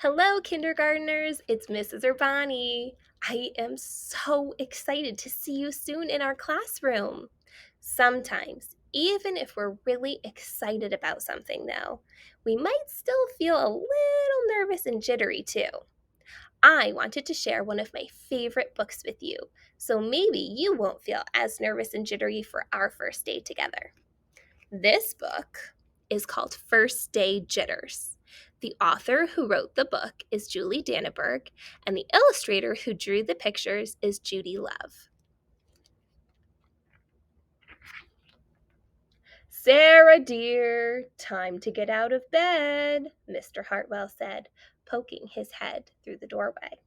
Hello, kindergartners. It's Mrs. Urbani. I am so excited to see you soon in our classroom. Sometimes, even if we're really excited about something, though, we might still feel a little nervous and jittery too. I wanted to share one of my favorite books with you, so maybe you won't feel as nervous and jittery for our first day together. This book is called First Day Jitters. The author who wrote the book is Julie Danneberg, and the illustrator who drew the pictures is Judy Love. Sarah, dear, time to get out of bed, Mr. Hartwell said, poking his head through the doorway.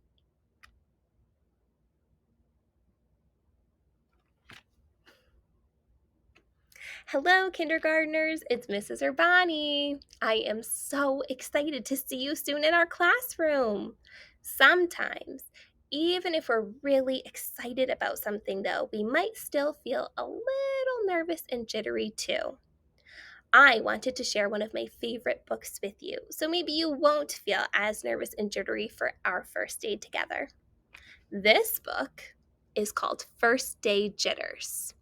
Hello, kindergartners. It's Mrs. Urbani. I am so excited to see you soon in our classroom. Sometimes, even if we're really excited about something, though, we might still feel a little nervous and jittery too. I wanted to share one of my favorite books with you, so maybe you won't feel as nervous and jittery for our first day together. This book is called First Day Jitters.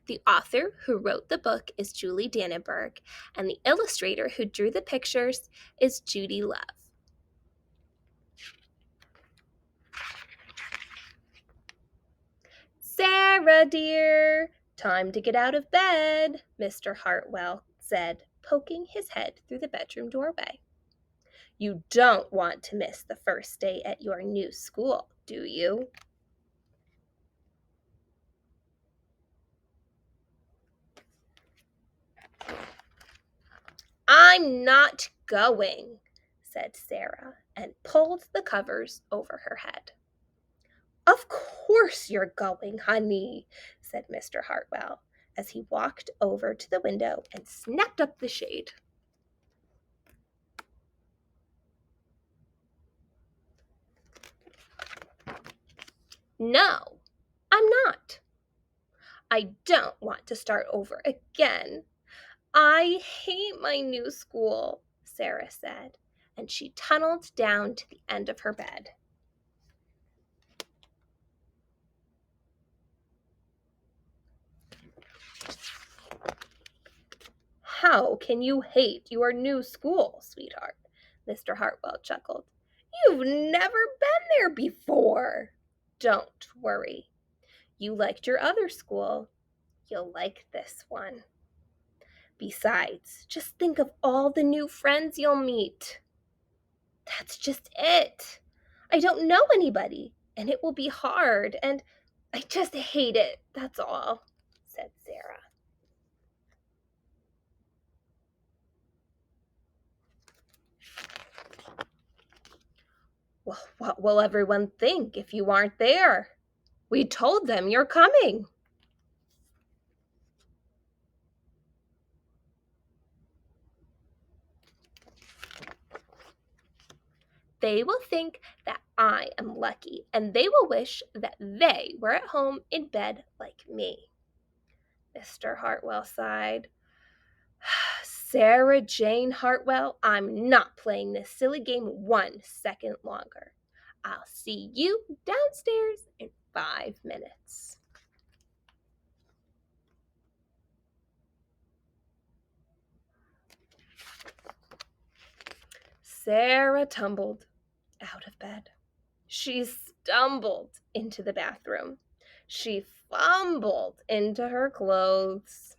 The author who wrote the book is Julie Danneberg, and the illustrator who drew the pictures is Judy Love. Sarah, dear, time to get out of bed, Mr. Hartwell said, poking his head through the bedroom doorway. You don't want to miss the first day at your new school, do you? I'm not going, said Sarah, and pulled the covers over her head. Of course you're going, honey, said Mr. Hartwell as he walked over to the window and snapped up the shade. No, I'm not. I don't want to start over again. I hate my new school, Sarah said, and she tunneled down to the end of her bed. How can you hate your new school, sweetheart? Mr. Hartwell chuckled. You've never been there before. Don't worry. You liked your other school. You'll like this one. Besides, just think of all the new friends you'll meet. That's just it. I don't know anybody, and it will be hard, and I just hate it, that's all, said Sarah. Well, what will everyone think if you aren't there? We told them you're coming. They will think that I am lucky, and they will wish that they were at home in bed like me. Mr. Hartwell sighed. Sarah Jane Hartwell, I'm not playing this silly game 1 second longer. I'll see you downstairs in 5 minutes. Sarah tumbled out of bed. She stumbled into the bathroom. She fumbled into her clothes.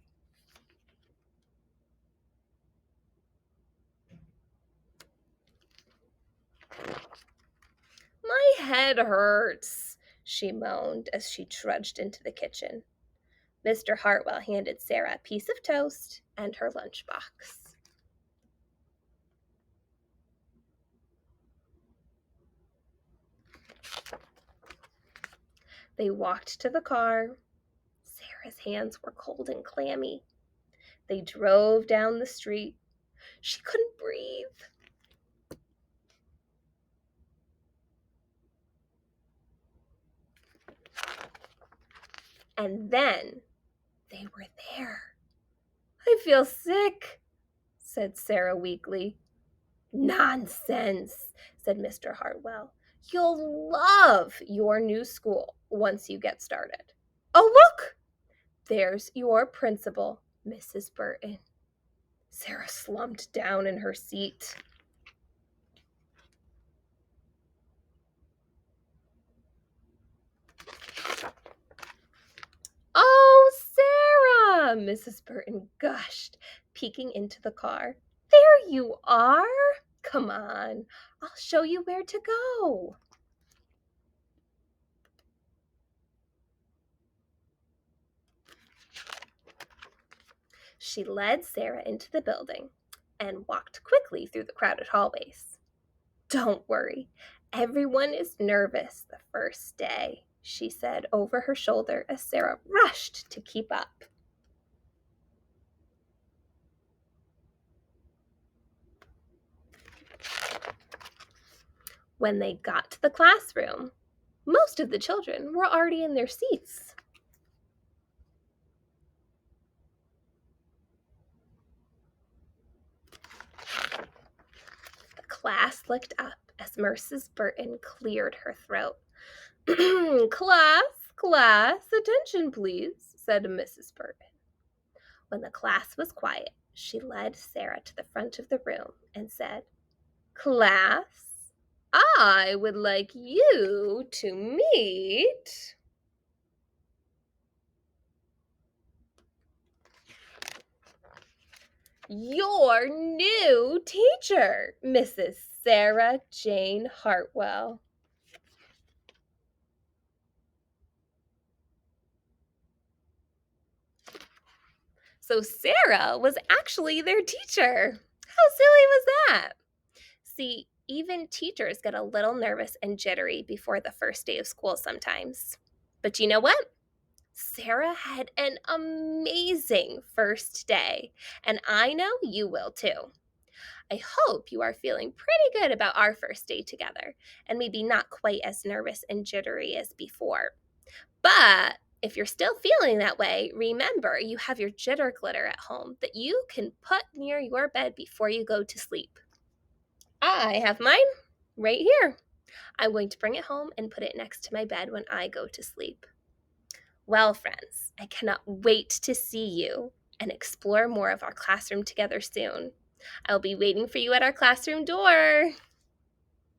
My head hurts, she moaned as she trudged into the kitchen. Mr. Hartwell handed Sarah a piece of toast and her lunchbox. They walked to the car. Sarah's hands were cold and clammy. They drove down the street. She couldn't breathe. And then they were there. I feel sick, said Sarah weakly. Nonsense, said Mr. Hartwell. "You'll love your new school once you get started. Oh, look! There's your principal, Mrs. Burton." Sarah slumped down in her seat. "Oh, Sarah!" Mrs. Burton gushed, peeking into the car. "There you are! Come on, I'll show you where to go." She led Sarah into the building and walked quickly through the crowded hallways. "Don't worry, everyone is nervous the first day," she said over her shoulder as Sarah rushed to keep up. When they got to the classroom, most of the children were already in their seats. The class looked up as Mrs. Burton cleared her throat. Class, attention please," said Mrs. Burton. When the class was quiet, she led Sarah to the front of the room and said, "Class, I would like you to meet your new teacher, Mrs. Sarah Jane Hartwell." So Sarah was actually their teacher. How silly was that? See, even teachers get a little nervous and jittery before the first day of school sometimes. But you know what? Sarah had an amazing first day, and I know you will too. I hope you are feeling pretty good about our first day together, and maybe not quite as nervous and jittery as before. But if you're still feeling that way, remember you have your jitter glitter at home that you can put near your bed before you go to sleep. I have mine right here. I'm going to bring it home and put it next to my bed when I go to sleep. Well, friends, I cannot wait to see you and explore more of our classroom together soon. I'll be waiting for you at our classroom door.